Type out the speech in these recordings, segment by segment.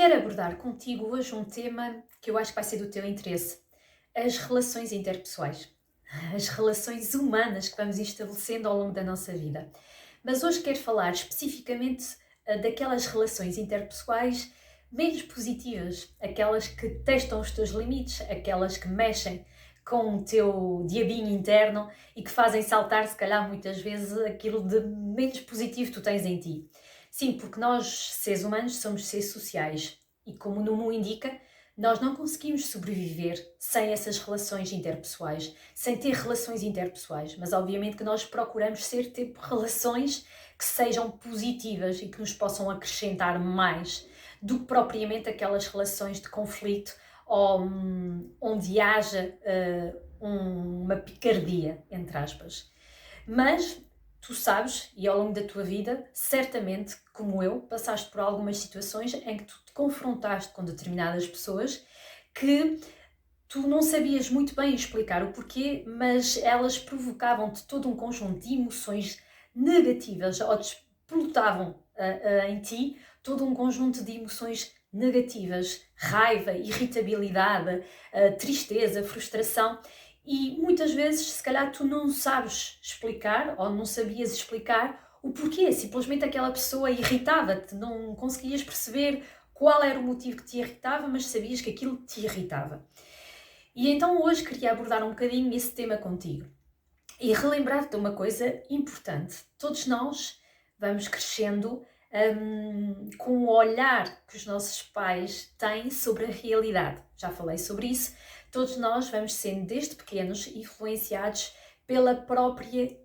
Quero abordar contigo hoje um tema que eu acho que vai ser do teu interesse: as relações interpessoais, as relações humanas que vamos estabelecendo ao longo da nossa vida. Mas hoje quero falar especificamente daquelas relações interpessoais menos positivas, aquelas que testam os teus limites, aquelas que mexem com o teu diabinho interno e que fazem saltar, se calhar, muitas vezes aquilo de menos positivo que tu tens em ti. Sim, porque nós, seres humanos, somos seres sociais e, como o nome o indica, nós não conseguimos sobreviver sem essas relações interpessoais, sem ter relações interpessoais, mas obviamente que nós procuramos ter relações que sejam positivas e que nos possam acrescentar mais do que propriamente aquelas relações de conflito ou onde haja uma picardia, entre aspas. Mas tu sabes, e ao longo da tua vida, certamente, como eu, passaste por algumas situações em que tu te confrontaste com determinadas pessoas que tu não sabias muito bem explicar o porquê, mas elas provocavam-te todo um conjunto de emoções negativas ou despolutavam em ti todo um conjunto de emoções negativas, raiva, irritabilidade, tristeza, frustração. E muitas vezes, se calhar, tu não sabes explicar ou não sabias explicar o porquê. Simplesmente aquela pessoa irritava-te, não conseguias perceber qual era o motivo que te irritava, mas sabias que aquilo te irritava. E então hoje queria abordar um bocadinho esse tema contigo e relembrar-te de uma coisa importante. Todos nós vamos crescendo com o olhar que os nossos pais têm sobre a realidade. Já falei sobre isso. Todos nós vamos sendo, desde pequenos, influenciados pela própria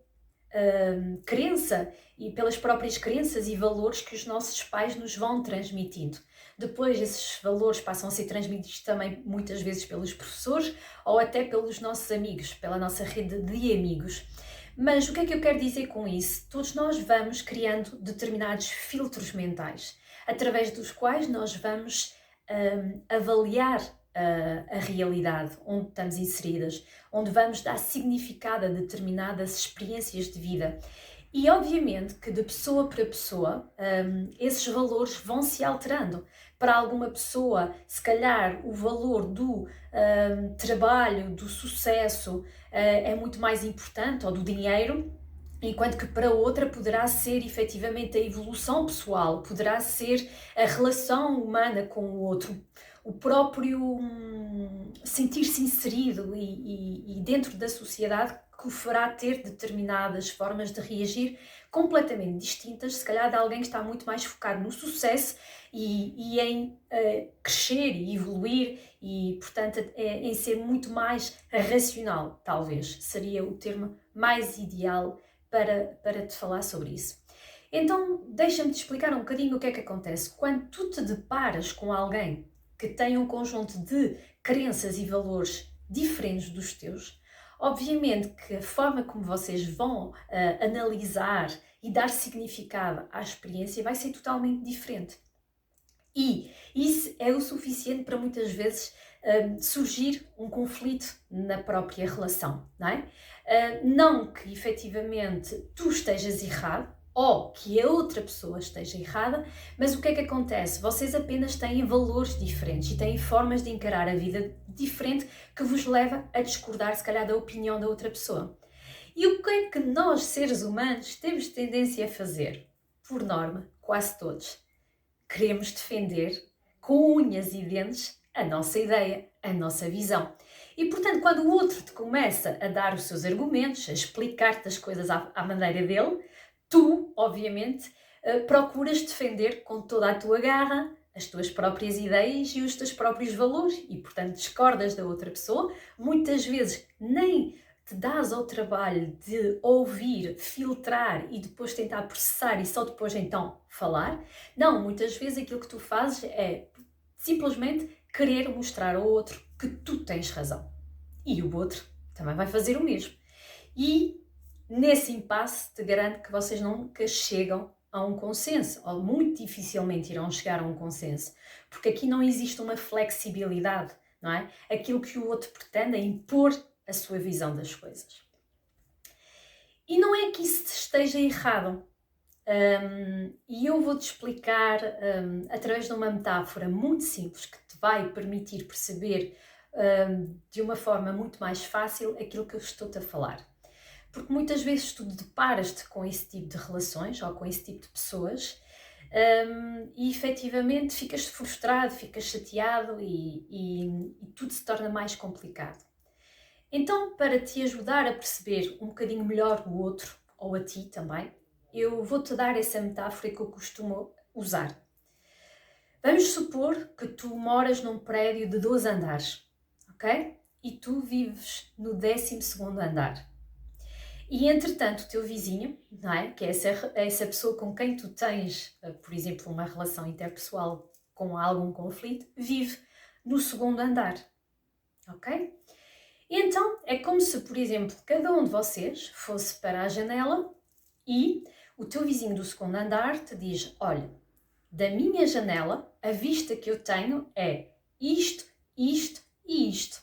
crença e pelas próprias crenças e valores que os nossos pais nos vão transmitindo. Depois esses valores passam a ser transmitidos também muitas vezes pelos professores ou até pelos nossos amigos, pela nossa rede de amigos. Mas o que é que eu quero dizer com isso? Todos nós vamos criando determinados filtros mentais, através dos quais nós vamos avaliar a realidade onde estamos inseridas, onde vamos dar significado a determinadas experiências de vida. E obviamente que de pessoa para pessoa esses valores vão se alterando. Para alguma pessoa, se calhar, o valor do trabalho, do sucesso é muito mais importante, ou do dinheiro, enquanto que para outra poderá ser efetivamente a evolução pessoal, poderá ser a relação humana com o outro, o próprio sentir-se inserido e dentro da sociedade, que o fará ter determinadas formas de reagir completamente distintas, se calhar de alguém que está muito mais focado no sucesso e em crescer e evoluir e, portanto, em ser muito mais racional, talvez, seria o termo mais ideal para te falar sobre isso. Então, deixa-me te explicar um bocadinho o que é que acontece. Quando tu te deparas com alguém que tem um conjunto de crenças e valores diferentes dos teus, obviamente que a forma como vocês vão analisar e dar significado à experiência vai ser totalmente diferente. E isso é o suficiente para muitas vezes surgir um conflito na própria relação, não é? Não que efetivamente tu estejas errado ou que a outra pessoa esteja errada, mas o que é que acontece? Vocês apenas têm valores diferentes e têm formas de encarar a vida diferente que vos leva a discordar, se calhar, da opinião da outra pessoa. E o que é que nós, seres humanos, temos tendência a fazer? Por norma, quase todos. Queremos defender com unhas e dentes a nossa ideia, a nossa visão. E, portanto, quando o outro te começa a dar os seus argumentos, a explicar-te as coisas à maneira dele, tu, obviamente, procuras defender com toda a tua garra as tuas próprias ideias e os teus próprios valores e, portanto, discordas da outra pessoa. Muitas vezes nem te dás ao trabalho de ouvir, filtrar e depois tentar processar e só depois então falar. Não, muitas vezes aquilo que tu fazes é simplesmente querer mostrar ao outro que tu tens razão. E o outro também vai fazer o mesmo. E nesse impasse te garanto que vocês nunca chegam a um consenso, ou muito dificilmente irão chegar a um consenso, porque aqui não existe uma flexibilidade, não é? Aquilo que o outro pretende é impor a sua visão das coisas. E não é que isso esteja errado, E eu vou-te explicar através de uma metáfora muito simples que te vai permitir perceber de uma forma muito mais fácil aquilo que eu estou-te a falar. Porque muitas vezes tu deparas-te com esse tipo de relações ou com esse tipo de pessoas e efetivamente ficas frustrado, ficas chateado e tudo se torna mais complicado. Então, para te ajudar a perceber um bocadinho melhor o outro, ou a ti também, eu vou-te dar essa metáfora que eu costumo usar. Vamos supor que tu moras num prédio de 12 andares, ok? E tu vives no 12º andar. E, entretanto, o teu vizinho, não é? Que é essa pessoa com quem tu tens, por exemplo, uma relação interpessoal com algum conflito, vive no 2º andar, ok? E então, é como se, por exemplo, cada um de vocês fosse para a janela e o teu vizinho do 2º andar te diz: olha, da minha janela, a vista que eu tenho é isto, isto e isto.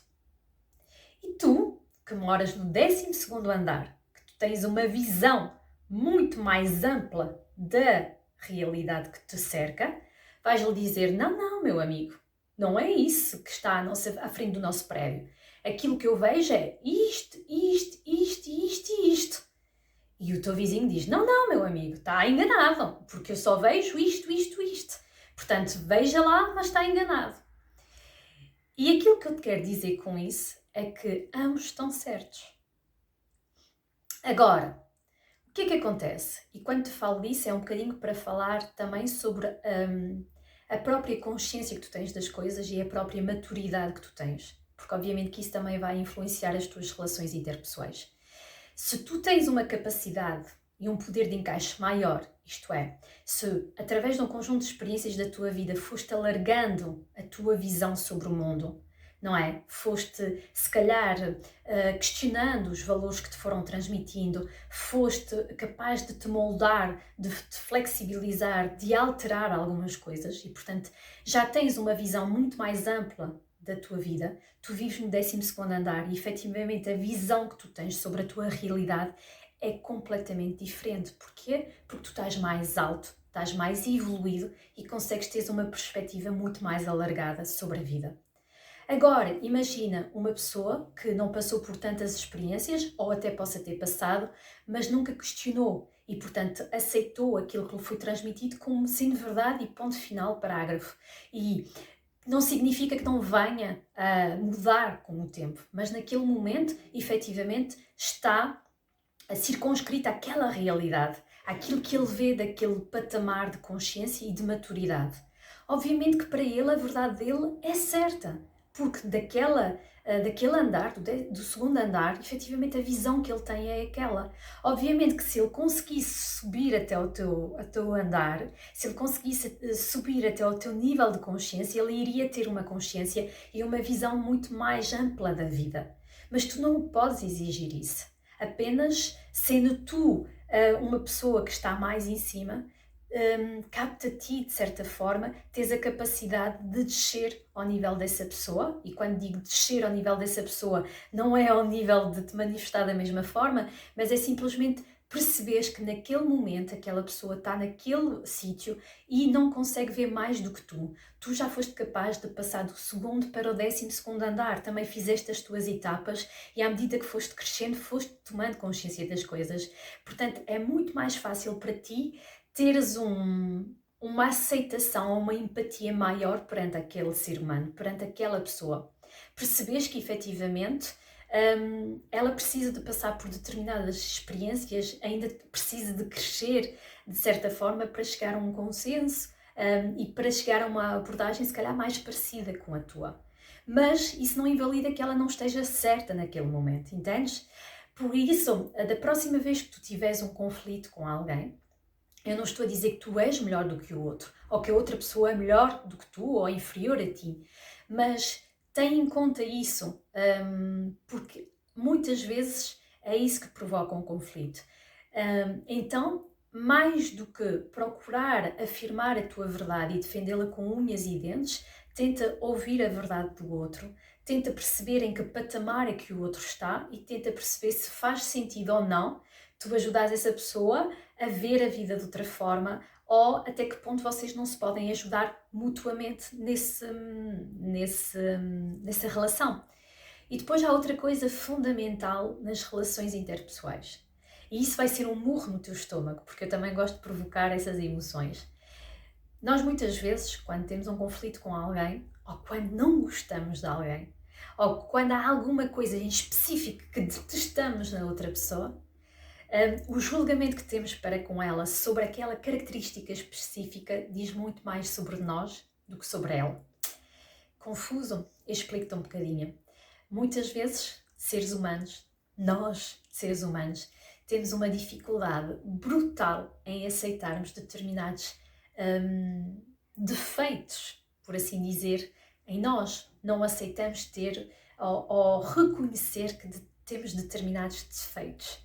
E tu, que moras no 12º andar, que tu tens uma visão muito mais ampla da realidade que te cerca, vais-lhe dizer: não, meu amigo, não é isso que está à frente do nosso prédio. Aquilo que eu vejo é isto, isto, isto, isto e isto. E o teu vizinho diz: não, meu amigo, está enganado, porque eu só vejo isto, isto, isto. Portanto, veja lá, mas está enganado. E aquilo que eu te quero dizer com isso é que ambos estão certos. Agora, o que é que acontece? E quando te falo disso é um bocadinho para falar também sobre a própria consciência que tu tens das coisas e a própria maturidade que tu tens. Porque obviamente que isso também vai influenciar as tuas relações interpessoais. Se tu tens uma capacidade e um poder de encaixe maior, isto é, se através de um conjunto de experiências da tua vida foste alargando a tua visão sobre o mundo, não é? Foste, se calhar, questionando os valores que te foram transmitindo, foste capaz de te moldar, de te flexibilizar, de alterar algumas coisas e, portanto, já tens uma visão muito mais ampla da tua vida. Tu vives no 12º andar e, efetivamente, a visão que tu tens sobre a tua realidade é completamente diferente. Porquê? Porque tu estás mais alto, estás mais evoluído e consegues ter uma perspectiva muito mais alargada sobre a vida. Agora, imagina uma pessoa que não passou por tantas experiências, ou até possa ter passado, mas nunca questionou e, portanto, aceitou aquilo que lhe foi transmitido como sendo verdade e ponto final, parágrafo. E não significa que não venha a mudar com o tempo, mas naquele momento, efetivamente, está circunscrita àquela realidade, àquilo que ele vê daquele patamar de consciência e de maturidade. Obviamente que para ele a verdade dele é certa, porque daquele andar, do 2º andar, efetivamente a visão que ele tem é aquela. Obviamente que se ele conseguisse subir até ao teu andar, se ele conseguisse subir até ao teu nível de consciência, ele iria ter uma consciência e uma visão muito mais ampla da vida. Mas tu não podes exigir isso. Apenas sendo tu uma pessoa que está mais em cima, capta a ti, de certa forma, tens a capacidade de descer ao nível dessa pessoa. E quando digo descer ao nível dessa pessoa, não é ao nível de te manifestar da mesma forma, mas é simplesmente perceberes que naquele momento aquela pessoa está naquele sítio e não consegue ver mais do que tu. Tu já foste capaz de passar do 2º para o 12º andar, também fizeste as tuas etapas e à medida que foste crescendo, foste tomando consciência das coisas. Portanto, é muito mais fácil para ti teres uma aceitação, uma empatia maior perante aquele ser humano, perante aquela pessoa. Percebes que efetivamente ela precisa de passar por determinadas experiências, ainda precisa de crescer de certa forma para chegar a um consenso e para chegar a uma abordagem se calhar mais parecida com a tua. Mas isso não invalida que ela não esteja certa naquele momento, entendes? Por isso, da próxima vez que tu tiveres um conflito com alguém, eu não estou a dizer que tu és melhor do que o outro, ou que a outra pessoa é melhor do que tu, ou inferior a ti, mas tem em conta isso, porque muitas vezes é isso que provoca um conflito. Então, mais do que procurar afirmar a tua verdade e defendê-la com unhas e dentes, tenta ouvir a verdade do outro, tenta perceber em que patamar é que o outro está e tenta perceber se faz sentido ou não tu ajudares essa pessoa a ver a vida de outra forma, ou até que ponto vocês não se podem ajudar mutuamente nessa relação. E depois há outra coisa fundamental nas relações interpessoais. E isso vai ser um murro no teu estômago, porque eu também gosto de provocar essas emoções. Nós muitas vezes, quando temos um conflito com alguém, ou quando não gostamos de alguém, ou quando há alguma coisa em específico que detestamos na outra pessoa, o julgamento que temos para com ela sobre aquela característica específica diz muito mais sobre nós do que sobre ela. Confuso? Eu explico-te um bocadinho. Muitas vezes, nós, seres humanos, temos uma dificuldade brutal em aceitarmos determinados defeitos, por assim dizer, em nós. Não aceitamos ter ou reconhecer que temos determinados defeitos.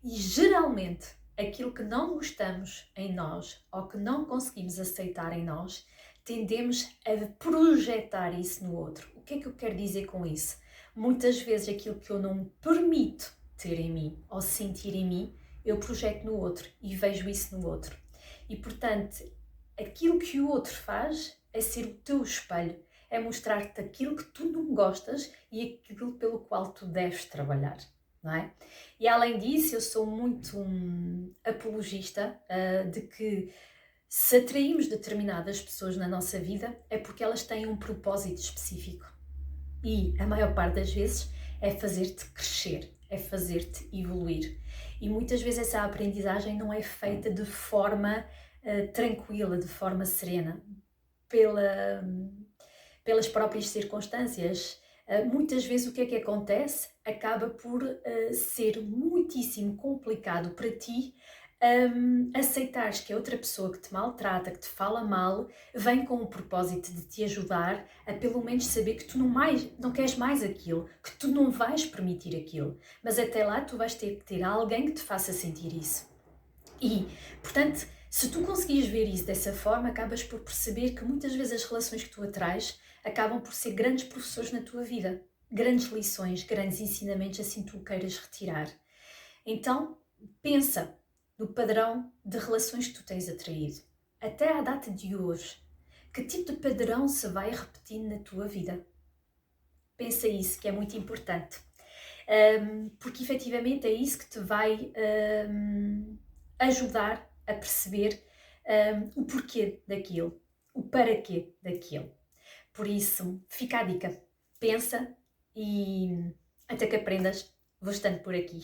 E geralmente, aquilo que não gostamos em nós ou que não conseguimos aceitar em nós, tendemos a projetar isso no outro. O que é que eu quero dizer com isso? Muitas vezes aquilo que eu não me permito ter em mim ou sentir em mim, eu projeto no outro e vejo isso no outro. E portanto, aquilo que o outro faz é ser o teu espelho, é mostrar-te aquilo que tu não gostas e aquilo pelo qual tu deves trabalhar, não é? E além disso, eu sou muito apologista de que se atraímos determinadas pessoas na nossa vida é porque elas têm um propósito específico. E a maior parte das vezes é fazer-te crescer, é fazer-te evoluir. E muitas vezes essa aprendizagem não é feita de forma tranquila, de forma serena, pelas próprias circunstâncias. Muitas vezes o que é que acontece? Acaba por ser muitíssimo complicado para ti aceitares que a outra pessoa que te maltrata, que te fala mal, vem com o propósito de te ajudar a pelo menos saber que tu não queres mais aquilo, que tu não vais permitir aquilo. Mas até lá tu vais ter que ter alguém que te faça sentir isso. E, portanto, se tu conseguires ver isso dessa forma, acabas por perceber que muitas vezes as relações que tu atrás acabam por ser grandes professores na tua vida. Grandes lições, grandes ensinamentos, assim tu queiras retirar. Então, pensa no padrão de relações que tu tens atraído. Até à data de hoje, que tipo de padrão se vai repetindo na tua vida? Pensa isso, que é muito importante. Porque efetivamente é isso que te vai ajudar a perceber o porquê daquilo, o para quê daquilo. Por isso, fica a dica. Pensa e até que aprendas, vou estando por aqui.